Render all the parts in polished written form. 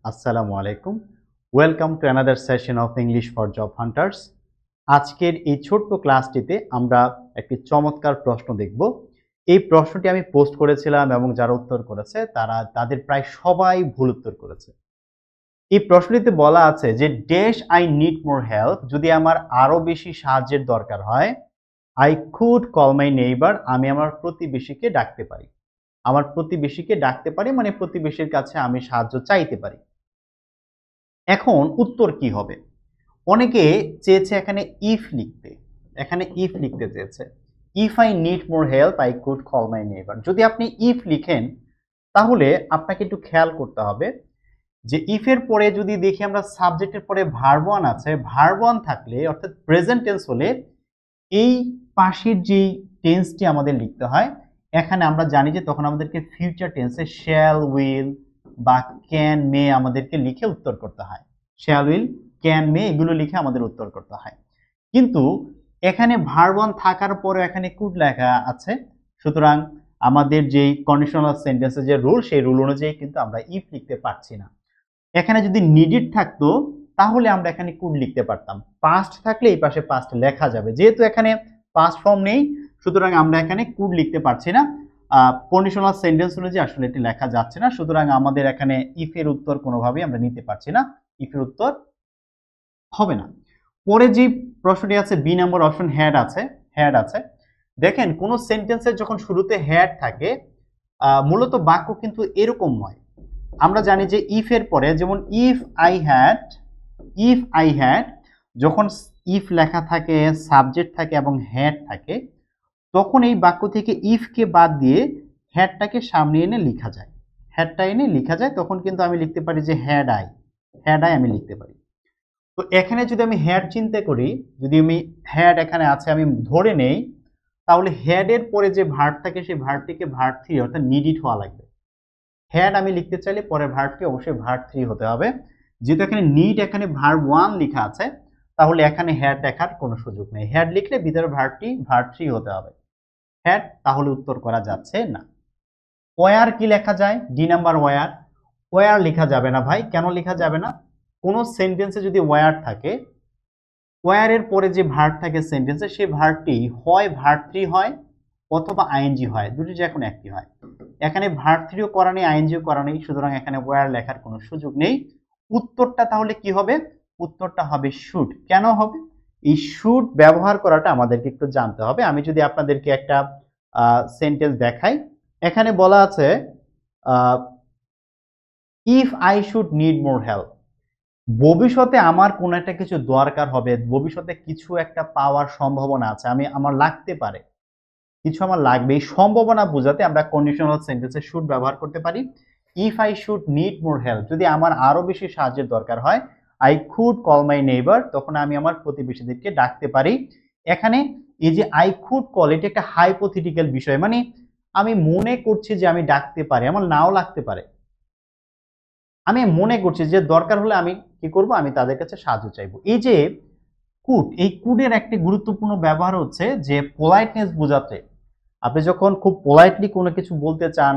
আসসালামু আলাইকুম। Welcome to another session of English for job hunters. আজকের এই ছোট্ট ক্লাসটিতে আমরা একটি চমৎকার প্রশ্ন দেখব। এই প্রশ্নটি আমি পোস্ট করেছিলাম এবং যারা উত্তর করেছে তাদের প্রায় সবাই ভুল উত্তর করেছে। এই প্রশ্নটিতে বলা আছে যে dash I need more help, যদি আমার আরো বেশি সাহায্যের দরকার হয়, I could call my neighbour, আমি আমার প্রতিবেশীকে ডাকতে পারি। আমার প্রতিবেশীকে ডাকতে পারি মানে প্রতিবেশীর কাছে আমি সাহায্য চাইতে পারি। এখন উত্তর কি হবে? অনেকে চেয়েছে এখানে ইফ লিখতে, চেয়েছে if I need more help I could call my neighbour. যদি আপনি ইফ লিখেন তাহলে আপনাকে একটু খেয়াল করতে হবে যে ইফের পরে যদি দেখি আমরা সাবজেক্টের পরে ভার্ব ওয়ান আছে, ভার্ব ওয়ান থাকলে অর্থাৎ প্রেজেন্ট টেন্স হলে এই পাশের যে টেন্সটি আমাদের লিখতে হয়, এখানে আমরা জানি যে তখন আমাদেরকে ফিউচার টেন্সে শ্যাল, উইল বা ক্যান, মে আমাদেরকে লিখে উত্তর করতে হয়। শ্যাল, উইল, ক্যান, মে এগুলো লিখে আমাদের উত্তর করতে হয়। কিন্তু এখানে ভার্ব ওয়ান থাকার পরে এখানে কুড লেখা আছে, সুতরাং আমাদের যেই কন্ডিশনাল সেন্টেন্সের যে রুল, সেই রুল অনুযায়ী কিন্তু আমরা ইফ লিখতে পারছি না। এখানে যদি নিডেড থাকতো তাহলে আমরা এখানে কুড লিখতে পারতাম। পাস্ট থাকলে এই পাশে পাস্ট লেখা যাবে, যেহেতু এখানে পাস্ট ফর্ম নেই সুতরাং আমরা এখানে কুড লিখতে পারছি না। কন্ডিশনাল সেন্টেন্স অনুযায়ী আসলে এটি লেখা যাচ্ছে না, সুতরাং আমাদের এখানে ইফের উত্তর কোনোভাবেই আমরা নিতে পারছি না, ইফের উত্তর হবে না। পরে যে প্রশ্নটি আছে বি নম্বর অপশন, হ্যাড আছে। দেখেন কোন সেন্টেন্সের যখন শুরুতে হ্যাড থাকে মূলত বাক্য কিন্তু এরকম হয়। আমরা জানি যে ইফ এর পরে যেমন ইফ আই হ্যাড, যখন ইফ লেখা থাকে, সাবজেক্ট থাকে এবং হ্যাড থাকে, তখন এই বাক্য থেকে ইফকে বাদ দিয়ে হ্যাডটাকে সামনে এনে লেখা যায়। হ্যাডটা এনে লেখা যায়, তখন কিন্তু আমি লিখতে পারি যে হ্যাড আই আমি লিখতে পারি। তো এখানে যদি আমি হ্যাড চিন্তা করি, যদি আমি হ্যাড এখানে আছে আমি ধরে নেই, তাহলে হ্যাড এর পরে যে ভার্ব থাকে সেই ভার্বটিকে ভার্ব 3 অর্থাৎ নিডিড হওয়া লাগবে। হ্যাড আমি লিখতে চাইলে পরে ভার্বটি অবশ্যই ভার্ব 3 হতে হবে। যেহেতু এখানে নিড এখানে ভার্ব 1 লেখা আছে, তাহলে এখানে হ্যাড লেখার কোনো সুযোগ নেই। হ্যাড লিখলে ভিতরে ভার্বটি ভার্ব 3 হতে হবে। হ্যাড তাহলে উত্তর করা যাচ্ছে না। ওয়্যার কি লেখা যায়? D number wire. ওয়্যার লেখা যাবে না ভাই। কেন লেখা যাবে না? কোনো সেন্টেন্সে যদি ওয়্যার থাকে, ওয়্যার এর পরে যে ভার্ব থাকে সেন্টেন্সে, সেই ভার্বটি হয় ভার্ব 3 হয় অথবা আইএনজি হয়, দুটি যে কোনো একটি হয়। এখানে ভার্ব 3ও করা নেই, আইএনজিও করা নেই, সুতরাং এখানে ওয়্যার লেখার কোনো সুযোগ নেই। উত্তরটা তাহলে কি হবে? উত্তরটা হবে শুড। কেন হবে? এই শুড ব্যবহার করাটা আমাদেরকে একটু জানতে হবে। আমি যদি আপনাদেরকে একটা সেন্টেন্স দেখাই, এখানে বলা আছে if I should need more help, ভবিষ্যতে আমার কোনো একটা কিছু দরকার হবে, ভবিষ্যতে কিছু একটা পাওয়ার সম্ভাবনা আছে, আমার লাগতে পারে, কিছু আমার লাগবে, এই সম্ভাবনা বোঝাতে আমরা কন্ডিশনাল সেন্টেন্সে শুড ব্যবহার করতে পারি। If I should need more help, যদি আমার আরো বেশি সাহায্যের দরকার হয়, I could call my neighbour, তখন আমি আমার প্রতিবেশীদেরকে ডাকতে পারি। এখানে এই যে আই কুড কল, এটা একটা হাইপোথেটিক্যাল বিষয়, মানে আমি মনে করছি যে আমি ডাকতে পারি, আমার নাও লাগতে পারে। আমি মনে করছি যে দরকার হলে আমি কি করব, আমি তাদের কাছে সাহায্য চাইবো। এই যে কুড, এই কুডের একটি গুরুত্বপূর্ণ ব্যবহার হচ্ছে যে পোলাইটনেস বোঝাতে। আপনি যখন খুব পোলাইটলি কোনো কিছু বলতে চান,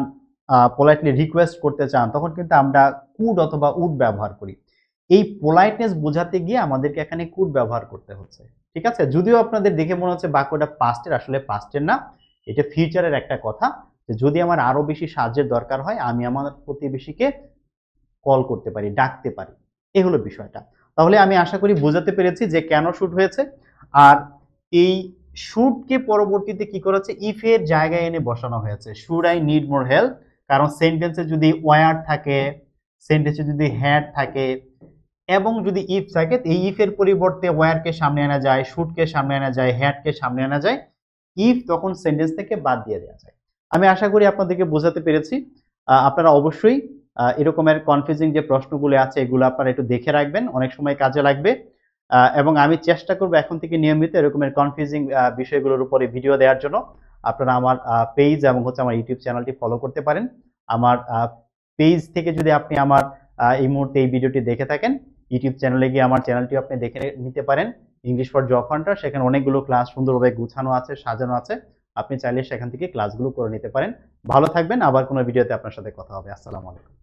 পোলাইটলি রিকোয়েস্ট করতে চান, তখন কিন্তু আমরা কুড অথবা উড ব্যবহার করি। এই পোলাইটনেস বোঝাতে গিয়ে আমাদেরকে এখানে কুড ব্যবহার করতে হচ্ছে। ঠিক আছে, যদিও আপনাদের দেখে মনে হচ্ছে বাক্যটা পাস্টের, আসলে পাস্টের না, এটা ফিউচারের একটা কথা, যে যদি আমার আরো বেশি সাহায্যের দরকার হয় আমি আমার প্রতিবেশীকে কল করতে পারি, ডাকতে পারি। এই হলো বিষয়টা। তাহলে আমি আশা করি বোঝাতে পেরেছি যে কেন শুড হয়েছে। আর এই শুডকে পরবর্তীতে কি করেছে, ইফ এর জায়গায় এনে বসানো হয়েছে। Should I need more help, কারণ সেন্টেন্সে যদি ওয়্যার থাকে, সেন্টেন্সে যদি হ্যাড থাকে এবং যদি ইফ থাকে, এই ইফ এর পরিবর্তে ওয়্যারকে সামনে আনা যায়, শুডকে সামনে আনা যায়, হ্যাডকে সামনে আনা যায়, ইফ তখন সেন্টেন্স থেকে বাদ দিয়ে দেওয়া যায়। আমি আশা করি আপনাদেরকে বোঝাতে পেরেছি। আপনারা অবশ্যই এরকমের কনফিউজিং যে প্রশ্নগুলো আছে এগুলো আপনারা একটু দেখে রাখবেন, অনেক সময় কাজে লাগবে। এবং আমি চেষ্টা করব এখন থেকে নিয়মিত এরকমের কনফিউজিং বিষয়গুলোর উপরে ভিডিও দেওয়ার জন্য। আপনারা আমার পেজ এবং হচ্ছে আমার ইউটিউব চ্যানেলটি ফলো করতে পারেন। আমার পেজ থেকে যদি আপনি আমার এই মুহূর্তে এই ভিডিওটি দেখে থাকেন, ইউটিউব চ্যানেলে গিয়ে আমার চ্যানেলটি আপনি দেখে নিতে পারেন, ইংলিশ ফর জব হান্টার। সেখানে অনেকগুলো ক্লাস সুন্দরভাবে গুছানো আছে, সাজানো আছে। আপনি চাইলে সেখান থেকে ক্লাসগুলো করে নিতে পারেন। ভালো থাকবেন, আবার কোনো ভিডিওতে আপনার সাথে কথা হবে। আসসালামু আলাইকুম।